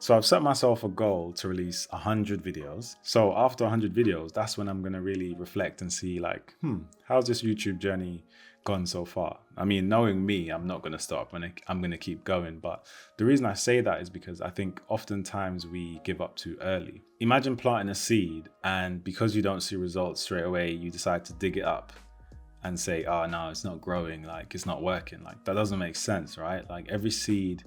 So I've set myself a goal to release 100 videos. So after 100 videos, that's when I'm going to really reflect and see like, how's this YouTube journey gone so far? I mean, knowing me, I'm not going to stop and I'm going to keep going. But the reason I say that is because I think oftentimes we give up too early. Imagine planting a seed and because you don't see results straight away, you decide to dig it up and say, oh no, it's not growing, like it's not working. Like that doesn't make sense, right? Like every seed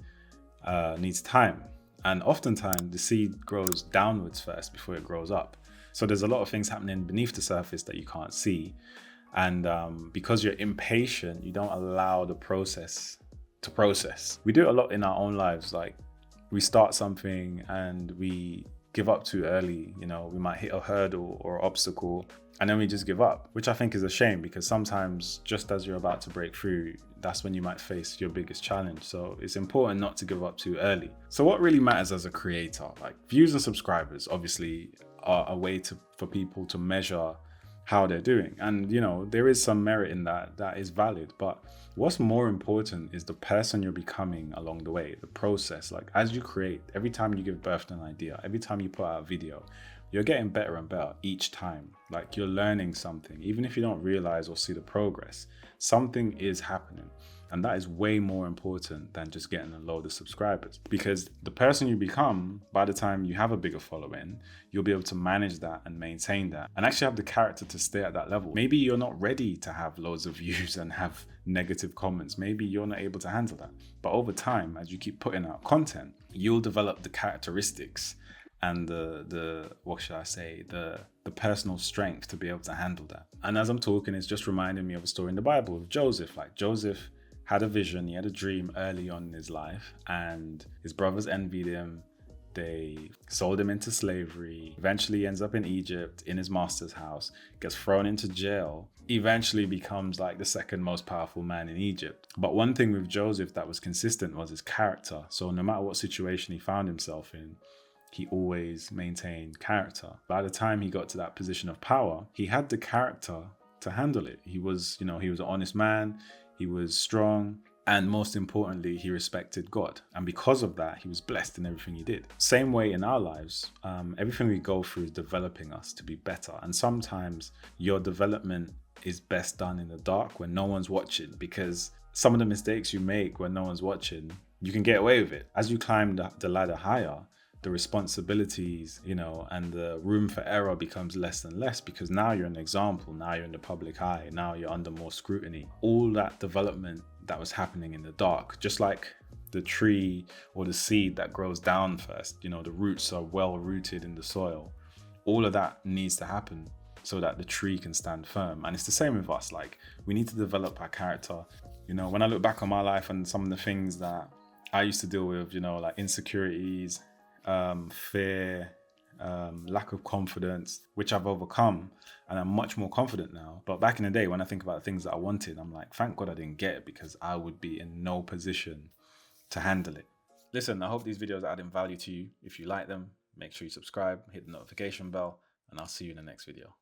needs time. And oftentimes the seed grows downwards first before it grows up. So there's a lot of things happening beneath the surface that you can't see. And because you're impatient, you don't allow the process to process. We do it a lot in our own lives. Like we start something and we give up too early. You know, we might hit a hurdle or obstacle and then we just give up, which I think is a shame because sometimes just as you're about to break through, that's when you might face your biggest challenge. So it's important not to give up too early. So what really matters as a creator, like views and subscribers obviously are a way for people to measure how they're doing. And, you know, there is some merit in that, that is valid. But what's more important is the person you're becoming along the way, the process. Like as you create, every time you give birth to an idea, every time you put out a video, you're getting better and better each time. Like you're learning something, even if you don't realize or see the progress, something is happening. And that is way more important than just getting a load of subscribers, because the person you become, by the time you have a bigger following, you'll be able to manage that and maintain that and actually have the character to stay at that level. Maybe you're not ready to have loads of views and have negative comments. Maybe you're not able to handle that. But over time, as you keep putting out content, you'll develop the characteristics and the what should I say, the personal strength to be able to handle that. And as I'm talking, it's just reminding me of a story in the Bible of Joseph. Like Joseph had a vision, he had a dream early on in his life, and his brothers envied him. They sold him into slavery, eventually ends up in Egypt in his master's house, gets thrown into jail, eventually becomes like the second most powerful man in Egypt. But one thing with Joseph that was consistent was his character. So no matter what situation he found himself in, he always maintained character. By the time he got to that position of power, he had the character to handle it. He was an honest man, he was strong, and most importantly, he respected God. And because of that, he was blessed in everything he did. Same way in our lives, everything we go through is developing us to be better. And sometimes your development is best done in the dark when no one's watching, because some of the mistakes you make when no one's watching, you can get away with it. As you climb the ladder higher, the responsibilities, and the room for error becomes less and less, because now you're an example, now you're in the public eye, now you're under more scrutiny. All that development that was happening in the dark, just like the tree or the seed that grows down first, the roots are well rooted in the soil. All of that needs to happen so that the tree can stand firm. And it's the same with us. Like, we need to develop our character. When I look back on my life and some of the things that I used to deal with, like insecurities, fear, lack of confidence, which I've overcome, and I'm much more confident now. But back in the day, when I think about the things that I wanted, I'm like, thank God I didn't get it, because I would be in no position to handle it. Listen, I hope these videos are adding value to you. If you like them, make sure you subscribe, hit the notification bell, and I'll see you in the next video.